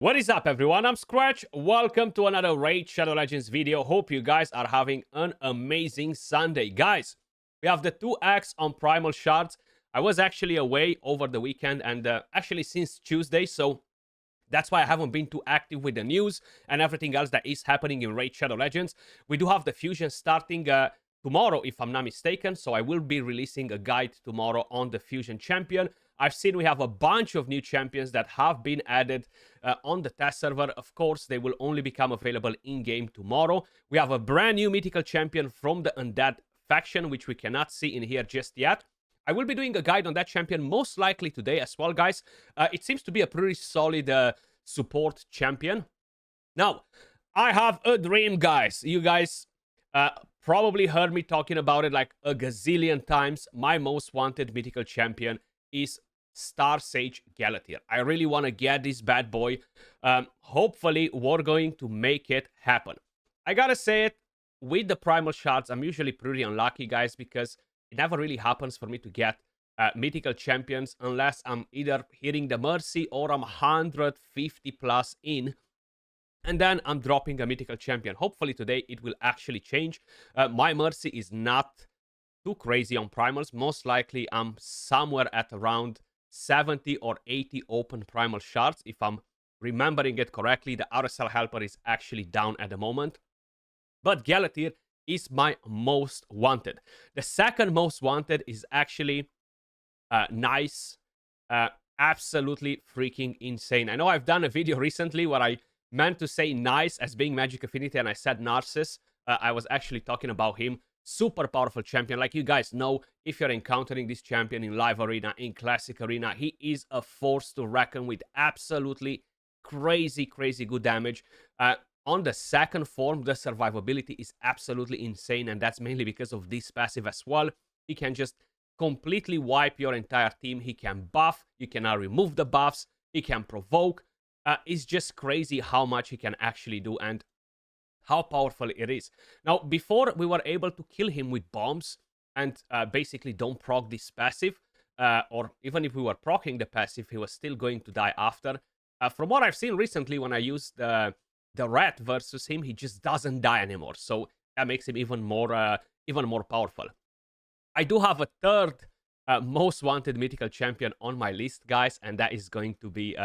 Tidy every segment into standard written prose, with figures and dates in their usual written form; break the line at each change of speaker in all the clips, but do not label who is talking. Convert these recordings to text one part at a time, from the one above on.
What is up, everyone? I'm Skratch. Welcome to another Raid Shadow Legends video. Hope you guys are having an amazing Sunday. Guys, we have the 2x on Primal Shards. I was actually away over the weekend and actually since Tuesday, so that's why I haven't been too active with the news and everything else that is happening in Raid Shadow Legends. We do have the fusion starting tomorrow, if I'm not mistaken, so I will be releasing a guide tomorrow on the fusion champion. I've seen we have a bunch of new champions that have been added on the test server. Of course, they will only become available in-game tomorrow. We have a brand new mythical champion from the Undead faction, which we cannot see in here just yet. I will be doing a guide on that champion most likely today as well, guys. It seems to be a pretty solid support champion. Now, I have a dream, guys. You guys probably heard me talking about it like a gazillion times. My most wanted mythical champion is Star Sage Galatir. I really want to get this bad boy. Hopefully, we're going to make it happen. I gotta say it, with the Primal Shards, I'm usually pretty unlucky, guys, because it never really happens for me to get mythical champions unless I'm either hitting the Mercy or I'm 150 plus in. And then I'm dropping a mythical champion. Hopefully today it will actually change. My Mercy is not too crazy on Primals. Most likely I'm somewhere at around 70 or 80 open Primal Shards. If I'm remembering it correctly, the RSL Helper is actually down at the moment. But Galatir is my most wanted. The second most wanted is actually Nice. Absolutely freaking insane. I know I've done a video recently where I meant to say Nice as being Magic Affinity and I said Narcissus. I was actually talking about him. Super powerful champion. Like you guys know, if you're encountering this champion in live arena, in classic arena, he is a force to reckon with. Absolutely crazy good damage. On the second form, the survivability is absolutely insane, and that's mainly because of this passive as well. He can just completely wipe your entire team. He can buff, you can now remove the buffs, he can provoke. It's just crazy how much he can actually do and how powerful it is. Now, before we were able to kill him with bombs and basically don't proc this passive, or even if we were proccing the passive, he was still going to die after. From what I've seen recently, when I used the rat versus him, he just doesn't die anymore. So that makes him even more powerful. I do have a third most wanted mythical champion on my list, guys, and that is going to be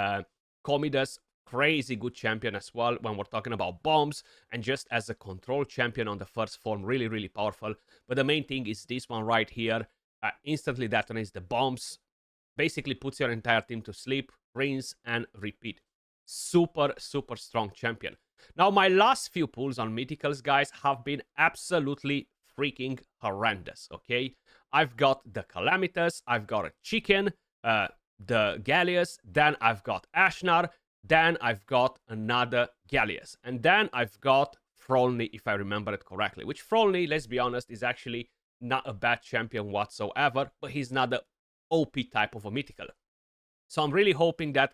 Comidas. Crazy good champion as well when we're talking about bombs, and just as a control champion on the first form, really powerful. But the main thing is this one right here. Instantly detonates the bombs, basically puts your entire team to sleep, rinse and repeat. Super strong champion. Now, my last few pulls on mythicals, guys, have been absolutely freaking horrendous, okay? I've got the Calamitous, I've got a Chicken, the Gallius, then I've got Ashnar, then I've got another Gallius, and then I've got Frolny, if I remember it correctly, which Frolny, let's be honest, is actually not a bad champion whatsoever, but he's not the OP type of a mythical. So I'm really hoping that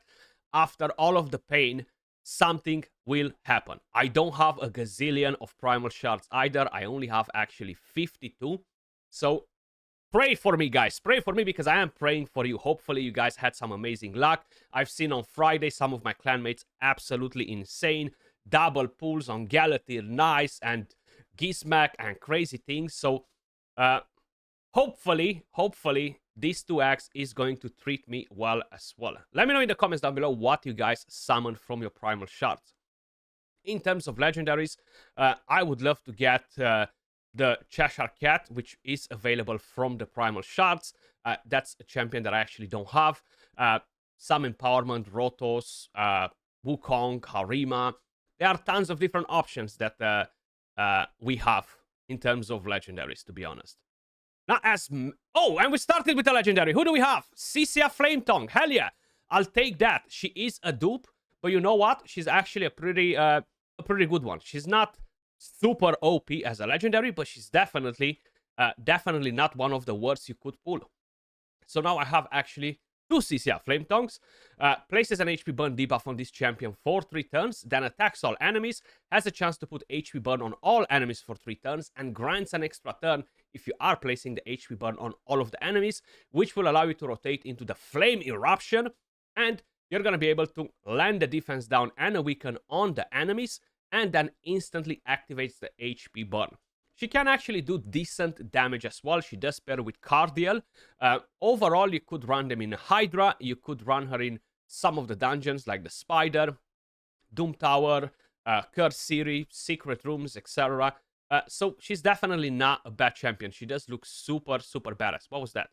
after all of the pain, something will happen. I don't have a gazillion of Primal Shards either. I only have actually 52. So pray for me, guys. Pray for me because I am praying for you. Hopefully you guys had some amazing luck. I've seen on Friday some of my clanmates absolutely insane. Double pulls on Galatir, Nice, and Gizmak and crazy things. So hopefully this 2x is going to treat me well as well. Let me know in the comments down below what you guys summoned from your Primal Shards. In terms of legendaries, I would love to get the Cheshire Cat, which is available from the Primal Shards. That's a champion that I actually don't have. Some Empowerment, Rotos, Wukong, Harima. There are tons of different options that we have in terms of legendaries, to be honest. Not as... Oh, and we started with a legendary. Who do we have? Cisia Flametongue. Hell yeah. I'll take that. She is a dupe, but you know what? She's actually a pretty good one. She's not super OP as a legendary, but she's definitely not one of the worst you could pull. So now I have actually two Cisia Flametongues. Places an HP burn debuff on this champion for 3 turns, then attacks all enemies, has a chance to put HP burn on all enemies for 3 turns, and grants an extra turn if you are placing the HP burn on all of the enemies, which will allow you to rotate into the Flame Eruption and you're going to be able to land the defense down and a weaken on the enemies, and then instantly activates the HP burn. She can actually do decent damage as well. She does pair with Cardiel. Overall, you could run them in Hydra. You could run her in some of the dungeons like the Spider, Doom Tower, Curse City, Secret Rooms, etc. So she's definitely not a bad champion. She does look super, super badass. What was that?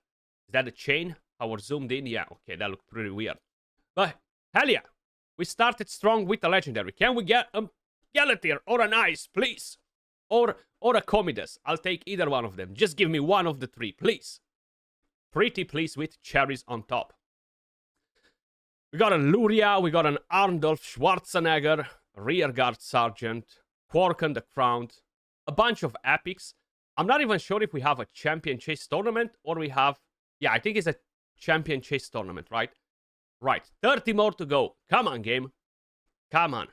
Is that a chain? Our zoomed in? Yeah, okay, that looked pretty weird. But hell yeah, we started strong with a legendary. Can we get a Galatir or an Ice, please? Or a Commodus. I'll take either one of them. Just give me one of the three, please. Pretty please with cherries on top. We got a Luria, we got an Arndolf Schwarzenegger, Rearguard Sergeant, Quarken the Crowned, a bunch of epics. I'm not even sure if we have a champion chase tournament or we have... Yeah, I think it's a champion chase tournament, right? Right, 30 more to go. Come on, game. Come on.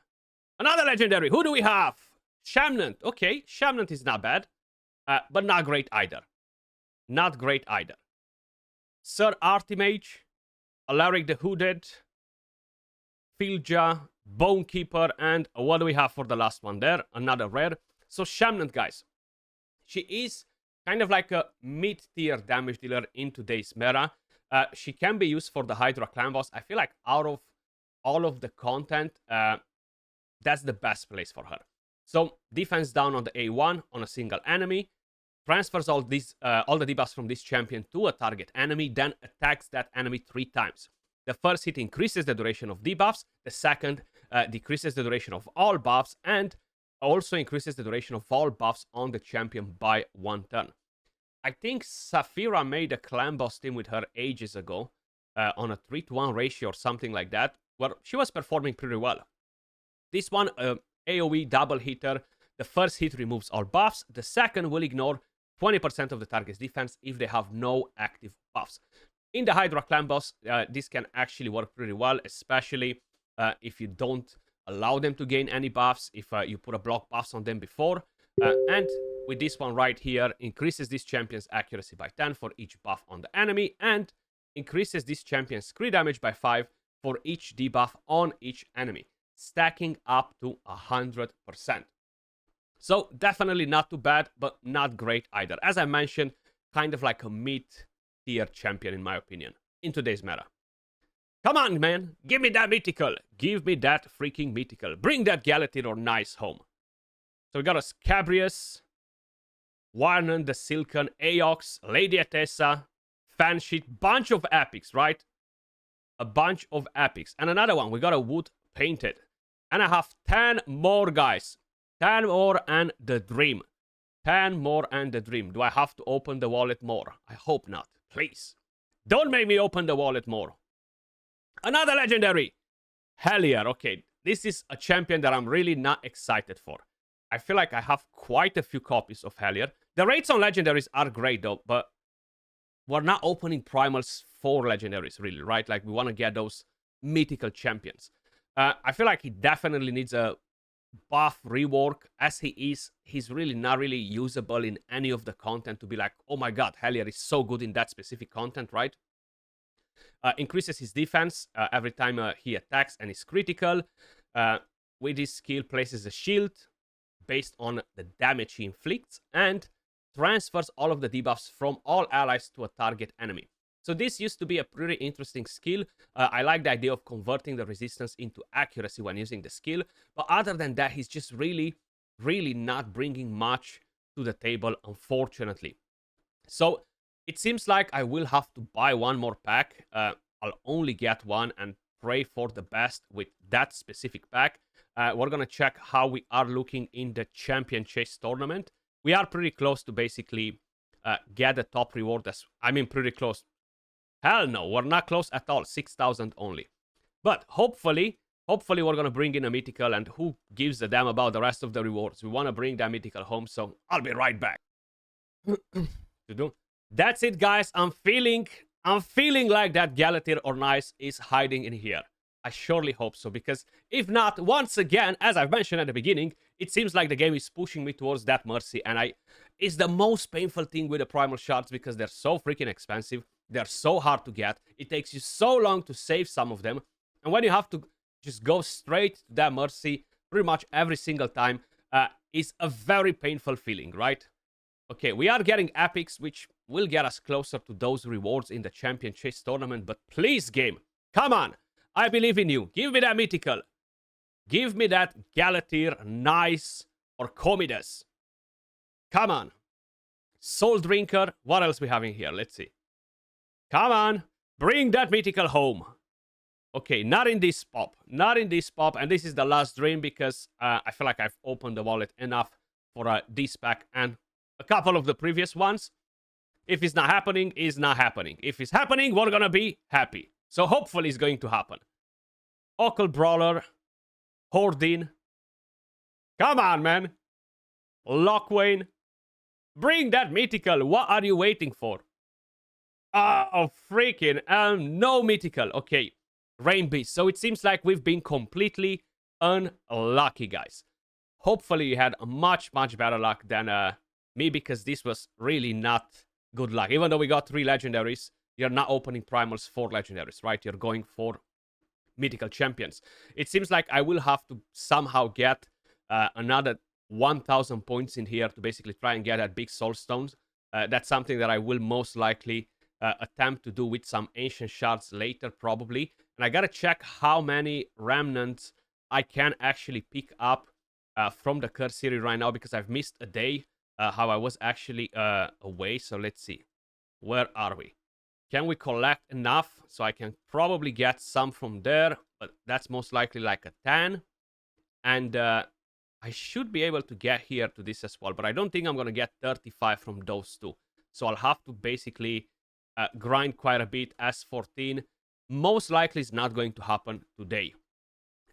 Another legendary. Who do we have? Shamnant. Okay, Shamnant is not bad, but not great either. Not great either. Sir Artimage, Alaric the Hooded, Filja, Bonekeeper, and what do we have for the last one there? Another rare. So Shamnant, guys. She is kind of like a mid-tier damage dealer in today's meta. She can be used for the Hydra clan boss. I feel like out of all of the content, that's the best place for her. So defense down on the A1 on a single enemy, transfers all the debuffs from this champion to a target enemy, then attacks that enemy 3 times. The first hit increases the duration of debuffs, the second decreases the duration of all buffs, and also increases the duration of all buffs on the champion by 1 turn. I think Saphira made a clan boss team with her ages ago on a 3-to-1 ratio or something like that, where she was performing pretty well. This one, AoE double hitter. The first hit removes all buffs. The second will ignore 20% of the target's defense if they have no active buffs. In the Hydra clan boss, this can actually work pretty well, especially if you don't allow them to gain any buffs, if you put a block buffs on them before. And with this one right here, increases this champion's accuracy by 10 for each buff on the enemy, and increases this champion's crit damage by 5 for each debuff on each enemy, stacking up to 100%. So definitely not too bad, but not great either. As I mentioned, kind of like a mid-tier champion in my opinion, in today's meta. Come on, man. Give me that mythical. Give me that freaking mythical. Bring that Galatir or Nice home. So we got a Scabrius, Warnan the Silken, Aox, Lady Atessa, Fansheet, bunch of epics, right? A bunch of epics. And another one, we got a Wood Painted. And I have 10 more, guys. 10 more and the dream. 10 more and the dream. Do I have to open the wallet more? I hope not. Please. Don't make me open the wallet more. Another legendary. Hellier. Okay, this is a champion that I'm really not excited for. I feel like I have quite a few copies of Hellier. The rates on legendaries are great though, but we're not opening primals for legendaries really, right? Like we want to get those mythical champions. I feel like he definitely needs a buff rework. As he is, he's really not really usable in any of the content to be like, oh my god, Hellier is so good in that specific content, right? Increases his defense every time he attacks and is critical. With his skill, places a shield based on the damage he inflicts and transfers all of the debuffs from all allies to a target enemy. So this used to be a pretty interesting skill. I like the idea of converting the resistance into accuracy when using the skill. But other than that, he's just really, really not bringing much to the table, unfortunately. So it seems like I will have to buy one more pack. I'll only get one and pray for the best with that specific pack. We're going to check how we are looking in the Champion Chase tournament. We are pretty close to basically get the top reward. I mean, pretty close. Hell no, we're not close at all. 6,000 only. But hopefully we're going to bring in a mythical, and who gives a damn about the rest of the rewards? We want to bring that mythical home, so I'll be right back. That's it, guys. I'm feeling like that Galatir or Nice is hiding in here. I surely hope so, because if not, once again, as I've mentioned at the beginning, it seems like the game is pushing me towards that Mercy, and it's the most painful thing with the Primal Shards because they're so freaking expensive. They're so hard to get. It takes you so long to save some of them, And when you have to just go straight to that mercy pretty much every single time, is a very painful feeling, right? Okay, we are getting epics, which will get us closer to those rewards in the champion chase tournament. But please, game, come on. I believe in you. Give me that mythical. Give me that Galatir, Nice, or Comidas. Come on. Soul Drinker. What else we have in here? Let's see. Come on. Bring that mythical home. Okay, not in this pop. Not in this pop. And this is the last dream because I feel like I've opened the wallet enough for this pack and a couple of the previous ones. If it's not happening, it's not happening. If it's happening, we're gonna be happy. So hopefully it's going to happen. Occult Brawler. Hordin. Come on, man. Lockwayne. Bring that mythical. What are you waiting for? Oh, freaking. No mythical. Okay. Rain Beast. So it seems like we've been completely unlucky, guys. Hopefully you had much, much better luck than me, because this was really not good luck. Even though we got 3 legendaries, you're not opening primals for legendaries, right? You're going for mythical champions. It seems like I will have to somehow get another 1,000 points in here to basically try and get at big soul stones. That's something that I will most likely attempt to do with some ancient shards later, probably. And I gotta check how many remnants I can actually pick up from the curse series right now, because I've missed a day how I was actually away. So let's see. Where are we? Can we collect enough? So I can probably get some from there, but that's most likely like a 10. And I should be able to get here to this as well, but I don't think I'm going to get 35 from those two. So I'll have to basically grind quite a bit. As 14, most likely is not going to happen today,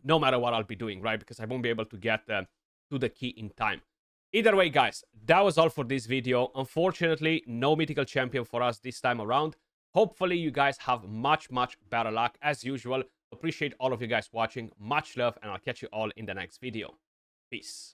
no matter what I'll be doing, right? Because I won't be able to get to the key in time. Either way, guys, that was all for this video. Unfortunately, no mythical champion for us this time around. Hopefully, you guys have much, much better luck as usual. Appreciate all of you guys watching. Much love, and I'll catch you all in the next video. Peace.